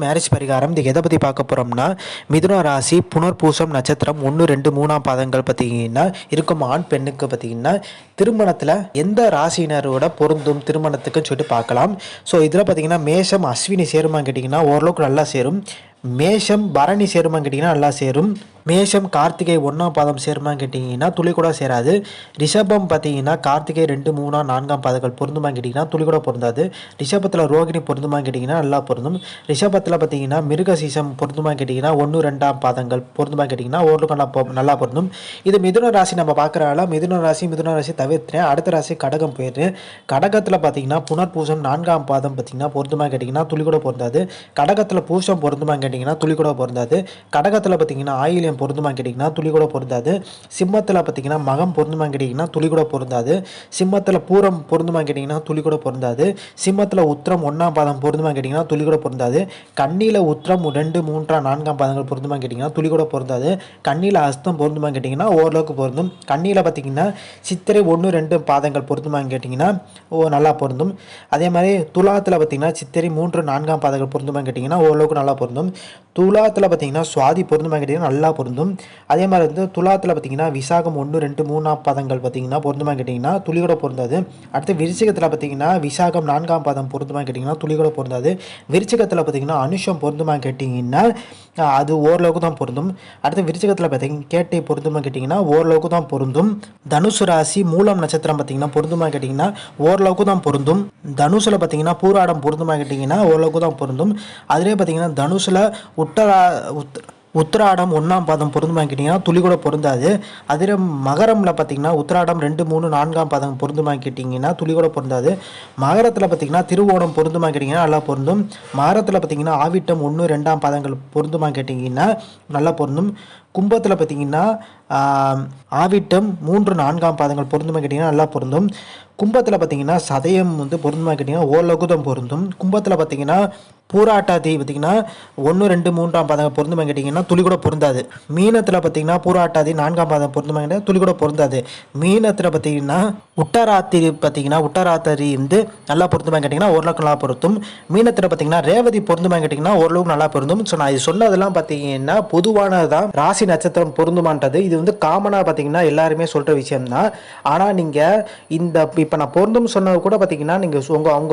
Marriage பரிகாரம் இது எதை பற்றி பார்க்க போகிறோம்னா, மிதுன ராசி புனர்பூசம் நட்சத்திரம் 1, 2, 3ஆம் பாதங்கள் பார்த்தீங்கன்னா இருக்கும் ஆண் பெண்ணுக்கு பார்த்தீங்கன்னா திருமணத்தில் எந்த ராசியினரோட பொருந்தும் திருமணத்துக்குன்னு சொல்லிட்டு பார்க்கலாம். ஸோ இதில் பார்த்தீங்கன்னா மேஷம் அஸ்வினி சேருமான்னு கேட்டிங்கன்னா ஓரளவுக்கு நல்லா சேரும். மேஷம் பரணி சேருமான்னு கேட்டிங்கன்னா நல்லா சேரும். மேஷம் கார்த்திகை 1ஆம் பாதம் சேருமான்னு கேட்டிங்கன்னா துளி கூட சேராது. ரிஷபம் பார்த்தீங்கன்னா கார்த்திகை 2, 3, 4ஆம் பாதங்கள் பொருந்துமான்னு கேட்டிங்கன்னா துளி கூட பொருந்தாது. ரிஷபத்தில் ரோகிணி பொருந்துமான்னு கேட்டிங்கன்னா நல்லா பொருந்தும். ரிஷபத்தில் பார்த்தீங்கன்னா மிருகசீசம் பொருந்துமான்னு கேட்டிங்கன்னா 1, 2ஆம் பாதங்கள் பொருந்துமான்னு கேட்டிங்கன்னா ஓரளவுக்கு நல்லா பொருந்தும். இது மிதுன ராசி நம்ம பார்க்குறால மிதுன ராசி தவிர்த்துறேன். அடுத்த ராசி கடகம் போயிடுறேன். கடகத்தில் பார்த்தீங்கன்னா புனர்பூசம் 4ஆம் பாதம் பார்த்தீங்கன்னா பொருந்துமான்னு கேட்டிங்கன்னா துளி கூட பொருந்தாது. கடகத்தில் பூசம் பொருந்துமான்னு கேட்டிங்கன்னா துளி கூட பொருந்தாது. கடகத்தில் பார்த்தீங்கன்னா ஆயிலியம் பொருந்துமான்னு கேட்டிங்கன்னா துளி கூட பொருந்தாது. சிம்மத்தில் பார்த்தீங்கன்னா மகம் பொருந்துமான்னு கேட்டிங்கன்னா துளி கூட பொருந்தாது. சிம்மத்தில் பூரம் பொருந்துமான்னு கேட்டிங்கன்னா துளி கூட பொருந்தாது. சிம்மத்தில் உத்திரம் 1ஆம் பாதம் பொருந்துமான்னு கேட்டிங்கன்னா துளி கூட பொருந்தாது. கன்னியில் உத்திரம் 2, 3, 4ஆம் பாதங்கள் பொருந்துமான்னு கேட்டிங்கன்னா துளி கூட பொருந்தாது. கன்னியில் அஸ்தம் பொருந்துமான்னு கேட்டிங்கன்னா ஓரளவுக்கு பொருந்தும். கன்னியில் பார்த்தீங்கன்னா சித்திரை 1, 2 பாதங்கள் பொருந்துமான்னு கேட்டிங்கன்னா நல்லா பொருந்தும். அதே மாதிரி துலாத்தில் பார்த்தீங்கன்னா சித்திரை 3, 4ஆம் பாதங்கள் பொருந்துமான்னு கேட்டிங்கன்னா ஓரளவுக்கு நல்லா பொருந்தும். துலாத்தில் பார்த்தீங்கன்னா சுவாதி பொருந்துமான்னு கேட்டிங்கன்னா நல்லா பொருந்தும். அதே மாதிரி வந்து துலாத்தில் பார்த்தீங்கன்னா விசாகம் 1, 2, 3ஆம் பாதங்கள் பார்த்தீங்கன்னா பொருந்துமான்னு கேட்டிங்கன்னா துளி கூட பொருந்தாது. அடுத்து விருச்சிகத்தில் பார்த்தீங்கன்னா விசாகம் 4ஆம் பாதம் பொருந்துமான்னு கேட்டிங்கன்னா துளி கூட பொருந்தாது. விருச்சிகத்தில் பார்த்தீங்கன்னா அனுஷம் பொருந்துமான்னு கேட்டிங்கன்னா அது ஓரளவுக்கு தான் பொருந்தும். அடுத்து விருச்சிகத்தில் பார்த்தீங்கன்னா கேட்டை பொருந்துமான்னு கேட்டிங்கன்னா ஓரளவுக்கு தான் பொருந்தும். தனுசு ராசி மூலம் நட்சத்திரம் பார்த்தீங்கன்னா பொருந்துமான்னு கேட்டிங்கன்னா ஓரளவுக்கு தான் பொருந்தும். தனுசில் பார்த்தீங்கன்னா பூராடம் பொருந்துமான்னு கேட்டிங்கன்னா ஓரளவுக்கு தான் பொருந்தும். அதிலே பார்த்தீங்கன்னா தனுசில் உத்திராடம் 1ஆம் பாதம் பொருந்துமான்னு கேட்டிங்கன்னா துளி கூட பொருந்தாது. அதில் மகரமில் பார்த்தீங்கன்னா உத்திராடம் 2, 3, 4ஆம் பாதம் பொருந்துமான்னு கேட்டிங்கன்னா துளி கூட பொருந்தாது. மகரத்தில் பார்த்தீங்கன்னா திருவோணம் பொருந்துமான்னு கேட்டிங்கன்னா நல்லா பொருந்தும். மகரத்தில் பார்த்தீங்கன்னா ஆவிட்டம் 1, 2ஆம் பாதங்கள் பொருந்துமான்னு கேட்டிங்கன்னா நல்லா பொருந்தும். கும்பத்தில் பார்த்தீங்கன்னா ஆவிட்டம் 3, 4ஆம் பாதங்கள் பொருந்துமான்னு கேட்டிங்கன்னா நல்லா பொருந்தும். கும்பத்தில் பார்த்தீங்கன்னா சதயம் வந்து பொருந்துமான்னு கேட்டிங்கன்னா ஓரளவுக்கு தான் பொருந்தும். கும்பத்தில் பார்த்தீங்கன்னா பூராட்டாதி பார்த்தீங்கன்னா 1, 2, 3ஆம் பாதங்கள் பொருந்துமான்னு கேட்டிங்கன்னா துளி கூட பொருந்தாது. மீனத்தில் பார்த்தீங்கன்னா பூராட்டாதி 4ஆம் பாதம் பொருந்துமான்னு கேட்டிங்கன்னா துளி கூட பொருந்தாது. மீனத்தில் பார்த்தீங்கன்னா உட்டராத்திரி வந்து நல்லா பொருந்துமான்னு கேட்டிங்கன்னா ஓரளவுக்கு நல்லா பொருந்தும். மீனத்தில் பார்த்தீங்கன்னா ரேவதி பொருந்துமான்னு கேட்டிங்கன்னா ஓரளவுக்கு நல்லா பொருந்தும். ஸோ நான் இது சொன்னதெல்லாம் பார்த்தீங்கன்னா பொதுவானதான் ராசி நட்சத்திரம் பொருந்துமான்றது. இது வந்து காமனாக பார்த்தீங்கன்னா எல்லாருமே சொல்கிற விஷயம்தான். ஆனால் நீங்கள் இப்போ நான் பொருந்தும் சொன்னது கூட பார்த்தீங்கன்னா நீங்கள்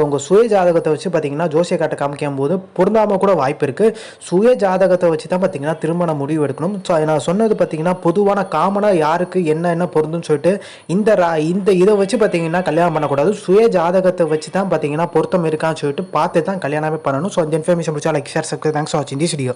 உங்கள் சுய ஜாதகத்தை வச்சு பார்த்தீங்கன்னா ஜோசிய காட்ட காமிக்கும் போது பொருந்தாமல் கூட வாய்ப்பு இருக்குது. சுய ஜாதகத்தை வச்சு தான் பார்த்தீங்கன்னா திருமண முடிவு எடுக்கணும். ஸோ நான் சொன்னது பார்த்தீங்கன்னா பொதுவான காமனாக யாருக்கு என்ன பொருந்துன்னு சொல்லிட்டு இந்த இதை வச்சு பார்த்தீங்கன்னா கல்யாணம் பண்ணக்கூடாது. சுய ஜாதகத்தை வச்சு தான் பார்த்தீங்கன்னா பொருத்தம் இருக்கான்னு சொல்லிட்டு பார்த்து தான் கல்யாணமே பண்ணணும். ஸோ இந்த இன்ஃபர்மேஷன் பிடிச்சா like share subscribe. Thanks for வாட்சிங் திஸ் வீடியோ.